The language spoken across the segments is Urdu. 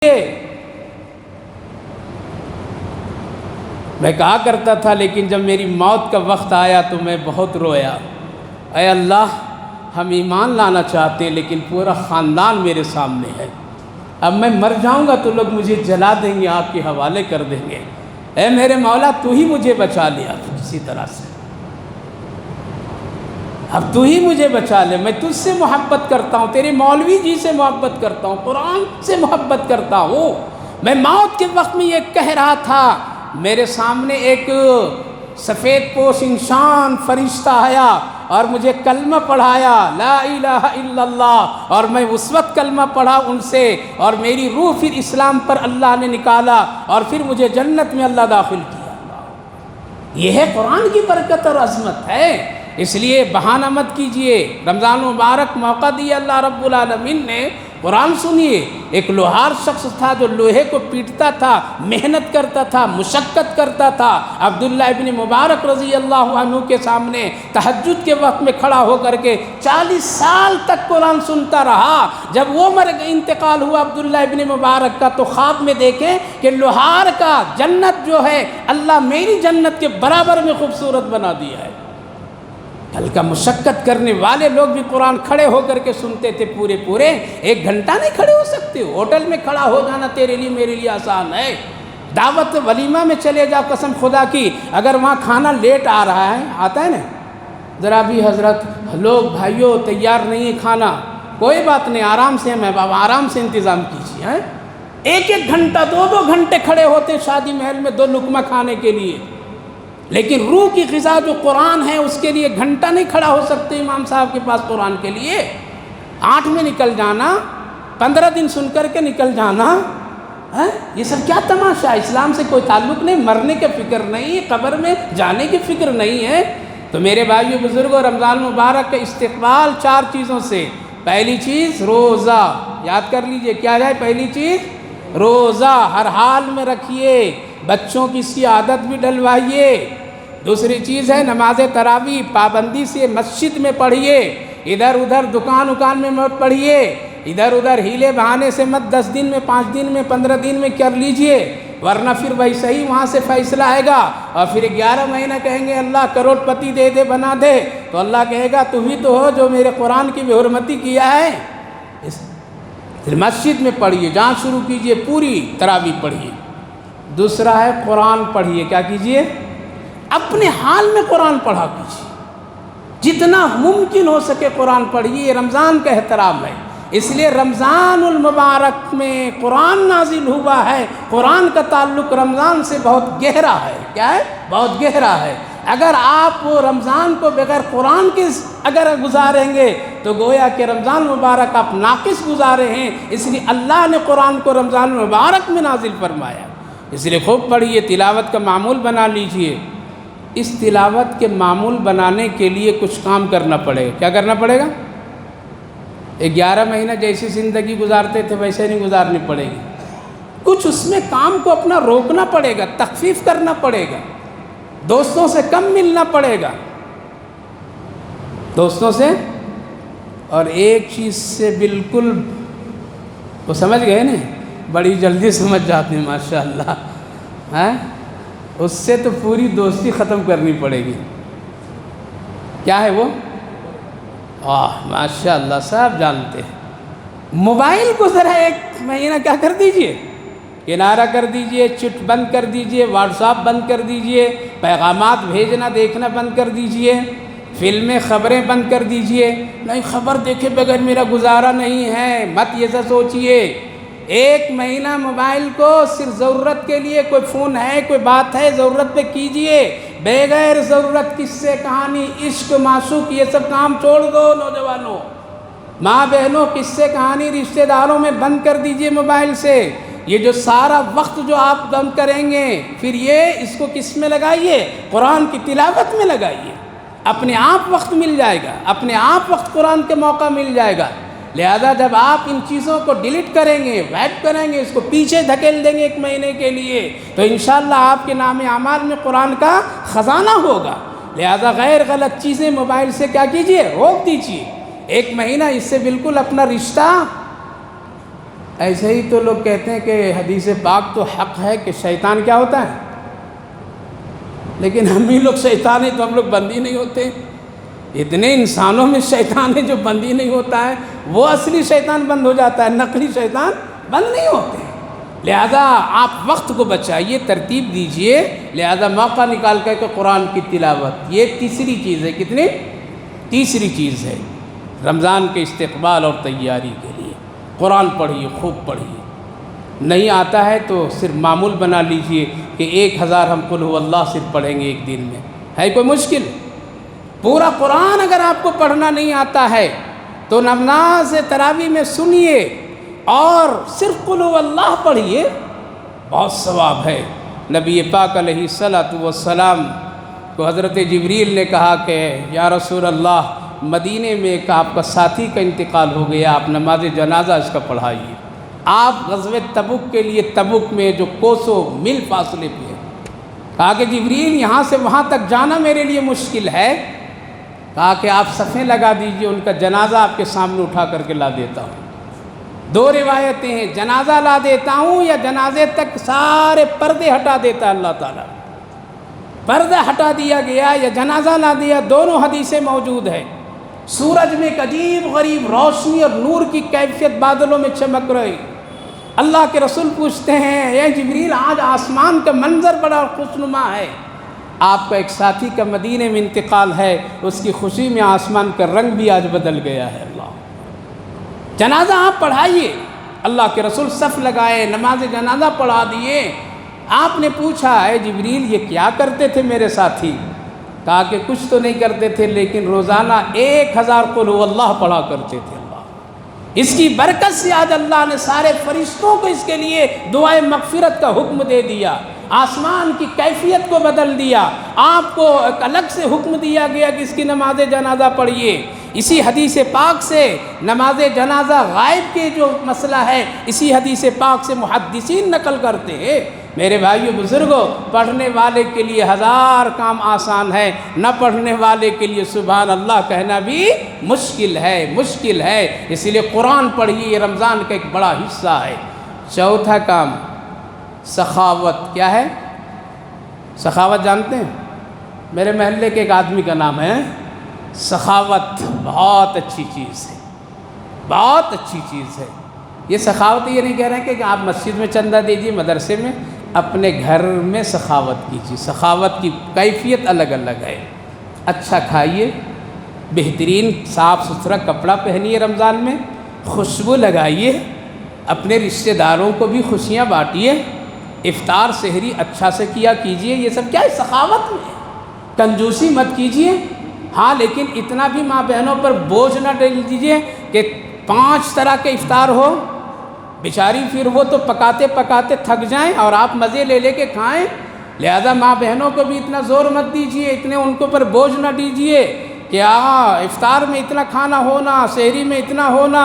میں کہا کرتا تھا لیکن جب میری موت کا وقت آیا تو میں بہت رویا، اے اللہ ہم ایمان لانا چاہتے ہیں لیکن پورا خاندان میرے سامنے ہے، اب میں مر جاؤں گا تو لوگ مجھے جلا دیں گے، آپ کے حوالے کر دیں گے، اے میرے مولا تو ہی مجھے بچا لیا کسی طرح سے، اب تو ہی مجھے بچا لے، میں تجھ سے محبت کرتا ہوں، تیرے مولوی جی سے محبت کرتا ہوں، قرآن سے محبت کرتا ہوں۔ میں موت کے وقت میں یہ کہہ رہا تھا، میرے سامنے ایک سفید پوش انسان فرشتہ آیا اور مجھے کلمہ پڑھایا، لا الہ الا اللہ، اور میں اس وقت کلمہ پڑھا ان سے، اور میری روح پھر اسلام پر اللہ نے نکالا اور پھر مجھے جنت میں اللہ داخل کیا۔ یہ ہے قرآن کی برکت اور عظمت ہے، اس لیے بہانہ مت کیجئے، رمضان مبارک موقع دیا اللہ رب العالمین نے، قرآن سنیے۔ ایک لوہار شخص تھا جو لوہے کو پیٹتا تھا، محنت کرتا تھا، مشقت کرتا تھا، عبداللہ ابن مبارک رضی اللہ عنہ کے سامنے تہجد کے وقت میں کھڑا ہو کر کے 40 سال تک قرآن سنتا رہا۔ جب وہ انتقال ہوا عبداللہ ابن مبارک کا تو خواب میں دیکھیں کہ لوہار کا جنت جو ہے اللہ میری جنت کے برابر میں خوبصورت بنا دیا ہے۔ کل کا مشقت کرنے والے لوگ بھی قرآن کھڑے ہو کر کے سنتے تھے، پورے 1 گھنٹہ نہیں کھڑے ہو سکتے، ہوٹل میں کھڑا ہو جانا تیرے لیے میرے لیے آسان ہے، دعوت ولیمہ میں چلے جاؤ قسم خدا کی، اگر وہاں کھانا لیٹ آ رہا ہے، آتا ہے نا، ذرا بھی حضرت لوگ بھائیوں تیار نہیں ہے کھانا، کوئی بات نہیں، آرام سے میں بابا آرام سے انتظام کیجیے، 1 گھنٹہ 2 گھنٹے کھڑے ہوتے شادی محل میں 2 لقمہ کھانے کے لیے، لیکن روح کی غذا جو قرآن ہے اس کے لیے گھنٹہ نہیں کھڑا ہو سکتے امام صاحب کے پاس قرآن کے لیے، 8 میں نکل جانا، 15 دن سن کر کے نکل جانا، یہ سب کیا تماشا ہے؟ اسلام سے کوئی تعلق نہیں، مرنے کی فکر نہیں، قبر میں جانے کی فکر نہیں ہے۔ تو میرے بھائیو بزرگوں، رمضان مبارک کا استقبال 4 چیزوں سے، پہلی چیز روزہ، یاد کر لیجئے کیا ہے پہلی چیز؟ روزہ ہر حال میں رکھیے، بچوں کی اس کی عادت بھی ڈلوائیے۔ دوسری چیز ہے نماز تراویح، پابندی سے مسجد میں پڑھیے، ادھر ادھر دکان میں مت پڑھیے، ادھر ادھر ہیلے بہانے سے مت 10 دن میں 5 دن میں 15 دن میں کر لیجئے، ورنہ پھر ویسے ہی وہاں سے فیصلہ آئے گا، اور پھر 11 مہینہ کہیں گے اللہ کروڑ پتی دے دے بنا دے، تو اللہ کہے گا تم ہی تو ہو جو میرے قرآن کی بے حرمتی کیا ہے۔ پھر مسجد میں پڑھیے، جہاں شروع کیجئے پوری تراویح پڑھیے۔ دوسرا ہے قرآن پڑھیے، کیا کیجئے؟ اپنے حال میں قرآن پڑھا کیجئے، جتنا ممکن ہو سکے قرآن پڑھیے، یہ رمضان کا احترام ہے، اس لیے رمضان المبارک میں قرآن نازل ہوا ہے، قرآن کا تعلق رمضان سے بہت گہرا ہے، کیا ہے؟ بہت گہرا ہے۔ اگر آپ رمضان کو بغیر قرآن کے اگر گزاریں گے تو گویا کہ رمضان مبارک آپ ناقص گزارے ہیں، اس لیے اللہ نے قرآن کو رمضان مبارک میں نازل فرمایا، اس لیے خوب پڑھیے، تلاوت کا معمول بنا لیجئے۔ اس تلاوت کے معمول بنانے کے لیے کچھ کام کرنا پڑے گا، کیا کرنا پڑے گا؟ 11 مہینہ جیسی زندگی گزارتے تھے ویسے نہیں گزارنی پڑے گی، کچھ اس میں کام کو اپنا روکنا پڑے گا، تخفیف کرنا پڑے گا، دوستوں سے کم ملنا پڑے گا، دوستوں سے، اور ایک چیز سے بالکل وہ سمجھ گئے نا، بڑی جلدی سمجھ جاتے ہیں ماشاءاللہ، اس سے تو پوری دوستی ختم کرنی پڑے گی، کیا ہے وہ؟ ماشاءاللہ سب جانتے ہیں، موبائل کو ذرا 1 مہینہ کیا کر دیجئے، کنارہ کر دیجئے، چٹ بند کر دیجئے، واٹس ایپ بند کر دیجئے، پیغامات بھیجنا دیکھنا بند کر دیجئے، فلمیں خبریں بند کر دیجئے، نہیں خبر دیکھے بغیر میرا گزارا نہیں ہے، مت یہ سا سوچئے۔ 1 مہینہ موبائل کو صرف ضرورت کے لیے، کوئی فون ہے کوئی بات ہے ضرورت پہ کیجئے، بغیر ضرورت قصے کہانی عشق معشوق یہ سب کام چھوڑ دو نوجوانوں، ماں بہنوں، قصے کہانی رشتہ داروں میں بند کر دیجئے موبائل سے۔ یہ جو سارا وقت جو آپ بند کریں گے پھر یہ اس کو کس میں لگائیے؟ قرآن کی تلاوت میں لگائیے، اپنے آپ وقت مل جائے گا، اپنے آپ وقت قرآن کے موقع مل جائے گا۔ لہذا جب آپ ان چیزوں کو ڈیلیٹ کریں گے، غائب کریں گے، اس کو پیچھے دھکیل دیں گے 1 مہینے کے لیے، تو انشاءاللہ آپ کے نام اعمال میں قرآن کا خزانہ ہوگا۔ لہذا غیر غلط چیزیں موبائل سے کیا کیجئے؟ روک دیجئے، 1 مہینہ اس سے بالکل اپنا رشتہ ایسے ہی تو لوگ کہتے ہیں کہ حدیث پاک تو حق ہے کہ شیطان کیا ہوتا ہے، لیکن ہم ہی لوگ شیطان ہیں تو ہم لوگ بندی نہیں ہوتے۔ اتنے انسانوں میں شیطان ہے جو بندی نہیں ہوتا ہے، وہ اصلی شیطان بند ہو جاتا ہے، نقلی شیطان بند نہیں ہوتے۔ لہذا آپ وقت کو بچائیے، ترتیب دیجئے، لہذا موقع نکال کر کے قرآن کی تلاوت، یہ تیسری چیز ہے۔ کتنی؟ تیسری چیز ہے رمضان کے استقبال اور تیاری کے لیے۔ قرآن پڑھیے، خوب پڑھیے، نہیں آتا ہے تو صرف معمول بنا لیجئے کہ 1000 ہم قل هو اللہ صرف پڑھیں گے ایک دن میں، ہے کوئی مشکل؟ پورا قرآن اگر آپ کو پڑھنا نہیں آتا ہے تو نماز تراویح میں سنیے اور صرف قل هو اللہ پڑھیے، بہت ثواب ہے۔ نبی پاک علیہ الصلوۃ والسلام کو حضرت جبریل نے کہا کہ یا رسول اللہ، مدینے میں ایک آپ کا ساتھی کا انتقال ہو گیا، آپ نماز جنازہ اس کا پڑھائیے۔ آپ غزوہ تبوک کے لیے تبوک میں جو کوسوں میل فاصلے پہ ہیں، کہا کہ جبریل یہاں سے وہاں تک جانا میرے لیے مشکل ہے، کہا کہ آپ صفیں لگا دیجئے، ان کا جنازہ آپ کے سامنے اٹھا کر کے لا دیتا ہوں۔ 2 روایتیں ہیں، جنازہ لا دیتا ہوں یا جنازے تک سارے پردے ہٹا دیتا ہے اللہ تعالیٰ، پردہ ہٹا دیا گیا یا جنازہ لا دیا، دونوں حدیثیں موجود ہیں۔ سورج میں ایک عجیب غریب روشنی اور نور کی کیفیت بادلوں میں چمک رہی، اللہ کے رسول پوچھتے ہیں اے جبریل، آج آسمان کا منظر بڑا خوشنما ہے، آپ کا ایک ساتھی کا مدینے میں انتقال ہے، اس کی خوشی میں آسمان کا رنگ بھی آج بدل گیا ہے۔ اللہ، جنازہ آپ پڑھائیے، اللہ کے رسول صف لگائے، نماز جنازہ پڑھا دیے۔ آپ نے پوچھا اے جبریل یہ کیا کرتے تھے میرے ساتھی؟ کہا کہ کچھ تو نہیں کرتے تھے لیکن روزانہ 1000 قل هو اللہ پڑھا کرتے تھے۔ اللہ، اس کی برکت سے آج اللہ نے سارے فرشتوں کو اس کے لیے دعائے مغفرت کا حکم دے دیا، آسمان کی کیفیت کو بدل دیا، آپ کو ایک الگ سے حکم دیا گیا کہ اس کی نماز جنازہ پڑھیے۔ اسی حدیث پاک سے نماز جنازہ غائب کے جو مسئلہ ہے، اسی حدیث پاک سے محدثین نقل کرتے ہیں۔ میرے بھائیو بزرگوں، پڑھنے والے کے لیے 1000 کام آسان ہے، نہ پڑھنے والے کے لیے سبحان اللہ کہنا بھی مشکل ہے۔ اس لیے قرآن پڑھیے، یہ رمضان کا ایک بڑا حصہ ہے۔ چوتھا کام سخاوت۔ کیا ہے سخاوت؟ جانتے ہیں؟ میرے محلے کے ایک آدمی کا نام ہے سخاوت۔ بہت اچھی چیز ہے، بہت اچھی چیز ہے یہ سخاوت۔ یہ نہیں کہہ رہے ہیں کہ آپ مسجد میں چندہ دیجیے، مدرسے میں، اپنے گھر میں سخاوت کیجیے۔ سخاوت کی کیفیت الگ الگ ہے۔ اچھا کھائیے، بہترین صاف ستھرا کپڑا پہنیے، رمضان میں خوشبو لگائیے، اپنے رشتہ داروں کو بھی خوشیاں بانٹیے، افطار سحری اچھا سے کیا کیجیے۔ یہ سب کیا ہے؟ سخاوت میں۔ کنجوسی مت کیجیے، ہاں لیکن اتنا بھی ماں بہنوں پر بوجھ نہ ڈال دیجیے کہ 5 طرح کے افطار ہو، بیچاری پھر وہ تو پکاتے پکاتے تھک جائیں اور آپ مزے لے لے کے کھائیں۔ لہذا ماں بہنوں کو بھی اتنا زور مت دیجیے، اتنے ان کو پر بوجھ نہ دیجیے کہ افطار میں اتنا کھانا ہونا، سحری میں اتنا ہونا،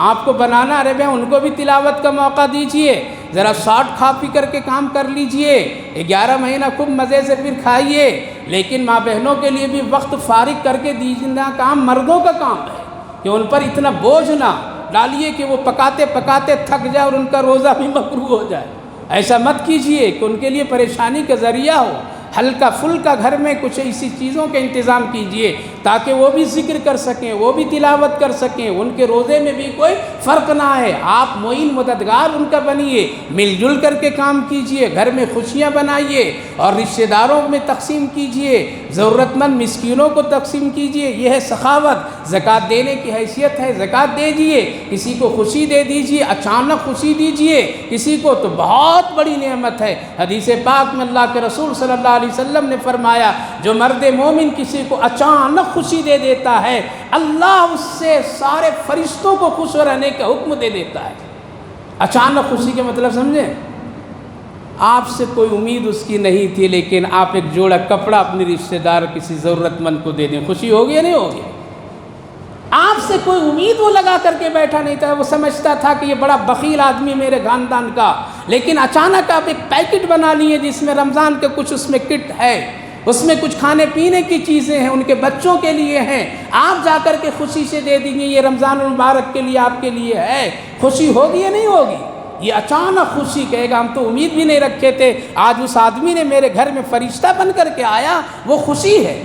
آپ کو بنانا۔ ارے بھائی ان کو بھی تلاوت کا موقع دیجیے، ذرا شارٹ کھا پی کر کے کام کر لیجئے، 11 مہینہ خوب مزے سے پھر کھائیے، لیکن ماں بہنوں کے لیے بھی وقت فارغ کر کے دیجیے۔ کام مردوں کا کام ہے کہ ان پر اتنا بوجھ نہ ڈالیے کہ وہ پکاتے پکاتے تھک جائے اور ان کا روزہ بھی مکروہ ہو جائے۔ ایسا مت کیجئے کہ ان کے لیے پریشانی کا ذریعہ ہو۔ ہلکا پھلکا گھر میں کچھ ایسی چیزوں کا انتظام کیجئے تاکہ وہ بھی ذکر کر سکیں، وہ بھی تلاوت کر سکیں، ان کے روزے میں بھی کوئی فرق نہ آئے۔ آپ معین مددگار ان کا بنیے، مل جل کر کے کام کیجئے، گھر میں خوشیاں بنائیے اور رشتہ داروں میں تقسیم کیجئے، ضرورت مند مسکینوں کو تقسیم کیجئے۔ یہ ہے سخاوت۔ زکوٰۃ دینے کی حیثیت ہے، زکوٰۃ دے دیجئے، کسی کو خوشی دے دیجئے، اچانک خوشی دیجئے کسی کو تو بہت بڑی نعمت ہے۔ حدیث پاک میں اللہ کے رسول صلی اللہ علیہ وسلم نے فرمایا جو مرد مومن کسی کو اچانک خوشی دے دیتا ہے، اللہ اس سے سارے فرشتوں کو خوش رہنے کا حکم دے دیتا ہے۔ اچانک خوشی کے مطلب سمجھیں؟ آپ سے کوئی امید اس کی نہیں تھی لیکن آپ ایک جوڑا کپڑا اپنے رشتہ دار کسی ضرورت مند کو دے دیں، خوشی ہوگی یا نہیں ہوگی؟ آپ سے کوئی امید وہ لگا کر کے بیٹھا نہیں تھا، وہ سمجھتا تھا کہ یہ بڑا بخیل آدمی میرے خاندان کا، لیکن اچانک آپ ایک پیکٹ بنا لیے جس میں رمضان کے کچھ اس میں کٹ ہے، اس میں کچھ کھانے پینے کی چیزیں ہیں، ان کے بچوں کے لیے ہیں، آپ جا کر کے خوشی سے دے دیں گے یہ رمضان المبارک کے لیے آپ کے لیے ہے، خوشی ہوگی یا نہیں ہوگی؟ یہ اچانک خوشی کہے گا ہم تو امید بھی نہیں رکھے تھے، آج اس آدمی نے میرے گھر میں فرشتہ بن کر کے آیا، وہ خوشی ہے۔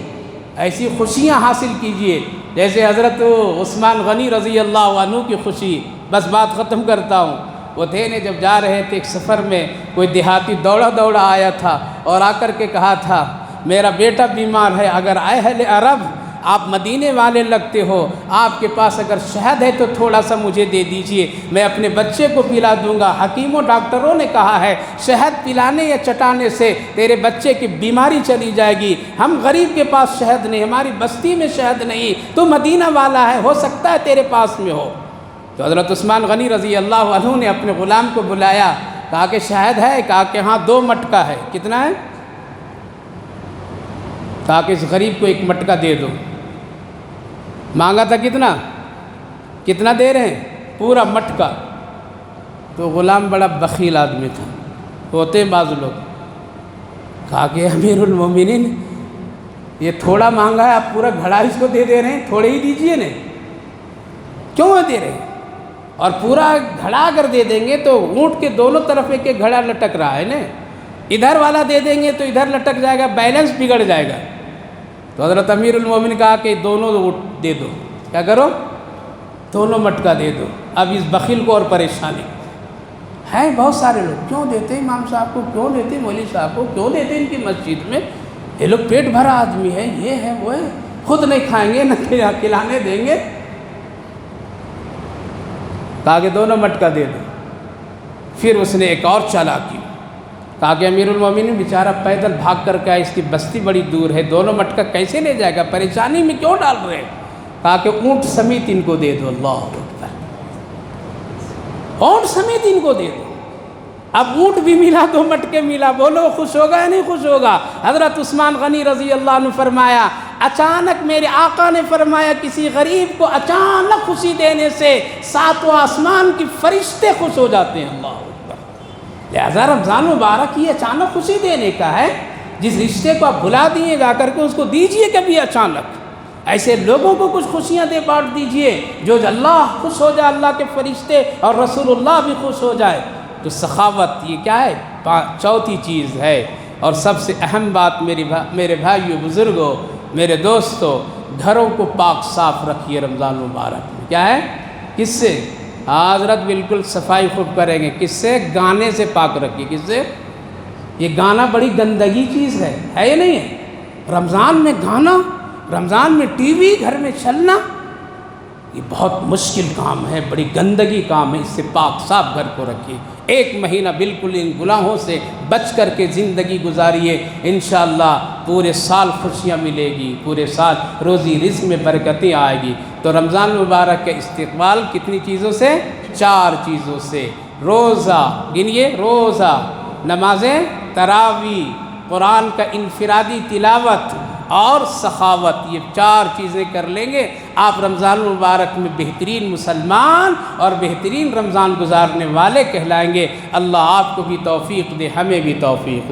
ایسی خوشیاں حاصل کیجئے جیسے حضرت عثمان غنی رضی اللہ عنہ کی خوشی۔ بس بات ختم کرتا ہوں، وہ تھے نے جب جا رہے تھے ایک سفر میں، کوئی دیہاتی دوڑا دوڑا آیا تھا اور آ کر کے کہا تھا میرا بیٹا بیمار ہے، اگر اہل عرب آپ مدینے والے لگتے ہو، آپ کے پاس اگر شہد ہے تو تھوڑا سا مجھے دے دیجئے، میں اپنے بچے کو پلا دوں گا۔ حکیموں ڈاکٹروں نے کہا ہے شہد پلانے یا چٹانے سے تیرے بچے کی بیماری چلی جائے گی، ہم غریب کے پاس شہد نہیں، ہماری بستی میں شہد نہیں، تو مدینہ والا ہے، ہو سکتا ہے تیرے پاس میں ہو۔ تو حضرت عثمان غنی رضی اللہ عنہ نے اپنے غلام کو بلایا، کہا کہ شہد ہے؟ کہا کہ ہاں 2 مٹکا ہے۔ کتنا ہے؟ کہا کہ اس غریب کو 1 مٹکا دے دو۔ مانگا تھا کتنا؟ کتنا دے رہے ہیں؟ پورا مٹکا۔ تو غلام بڑا بخیل آدمی تھا، ہوتے ہیں بعض لوگ، کہا کہ امیر المومنین یہ تھوڑا مانگا ہے، آپ پورا گھڑا اس کو دے رہے ہیں، تھوڑے ہی دیجئے نا، کیوں دے رہے ہیں؟ اور پورا گھڑا اگر دے دیں گے تو اونٹ کے دونوں طرف ایک ایک گھڑا لٹک رہا ہے نا، ادھر والا دے دیں گے تو ادھر لٹک جائے گا، بیلنس بگڑ جائے گا۔ تو حضرت امیر المومنین نے کہا کہ دونوں اونٹ دے دو، کیا کرو؟ دونوں مٹکا دے دو۔ اب اس بخیل کو اور پریشانی ہے، بہت سارے لوگ کیوں دیتے امام صاحب کو، کیوں دیتے مولوی صاحب کو، کیوں دیتے ان کی مسجد میں، یہ لوگ پیٹ بھرا آدمی ہے، یہ ہے وہ ہے، خود نہیں کھائیں گے نہ کھلانے دیں گے۔ کہا کہ دونوں مٹکا دے دو۔ پھر اس نے ایک اور چالاکی، کہا کہ امیر المومنین بیچارہ پیدل بھاگ کر کے اس کی بستی بڑی دور ہے، دونوں مٹکا کیسے لے جائے گا، پریشانی میں کیوں ڈال رہے ہیں؟ کہا کہ اونٹ سمیت ان کو دے دو۔ اللہ اکبر، اونٹ سمیت ان کو دے دو۔ اب اونٹ بھی ملا، 2 مٹکے ملا، بولو خوش ہوگا یا نہیں خوش ہوگا؟ حضرت عثمان غنی رضی اللہ عنہ فرمایا اچانک میرے آقا نے فرمایا کسی غریب کو اچانک خوشی دینے سے 7واں آسمان کی فرشتے خوش ہو جاتے ہیں۔ اللہ اکبر۔ لہذا رمضان مبارک یہ اچانک خوشی دینے کا ہے، جس رشتے کو آپ بھلا دیے جا کر کے اس کو دیجئے کبھی اچانک، ایسے لوگوں کو کچھ خوشیاں دے بانٹ دیجئے جو اللہ خوش ہو جائے، اللہ کے فرشتے اور رسول اللہ بھی خوش ہو جائے۔ تو سخاوت یہ کیا ہے؟ 4تھی چیز ہے، اور سب سے اہم بات میرے بھائیو، بزرگوں، میرے دوستو، گھروں کو پاک صاف رکھیے رمضان مبارک میں۔ کیا ہے؟ کس سے؟ حضرت بالکل صفائی خوب کریں گے، کس سے؟ گانے سے پاک رکھیے۔ کس سے؟ یہ گانا بڑی گندگی چیز ہے یا نہیں ہے؟ رمضان میں گانا، رمضان میں ٹی وی گھر میں چلنا، یہ بہت مشکل کام ہے، بڑی گندگی کام ہے، اس سے پاک صاف گھر کو رکھیے۔ 1 مہینہ بالکل ان گناہوں سے بچ کر کے زندگی گزاریے، انشاءاللہ پورے سال خوشیاں ملے گی، پورے سال روزی رزق میں برکتیں آئے گی۔ تو رمضان مبارک کا استقبال کتنی چیزوں سے؟ 4 چیزوں سے۔ روزہ گنیے، روزہ، نمازیں تراویح، قرآن کا انفرادی تلاوت اور سخاوت، یہ 4 چیزیں کر لیں گے، آپ رمضان المبارک میں بہترین مسلمان اور بہترین رمضان گزارنے والے کہلائیں گے۔ اللہ آپ کو بھی توفیق دے، ہمیں بھی توفیق۔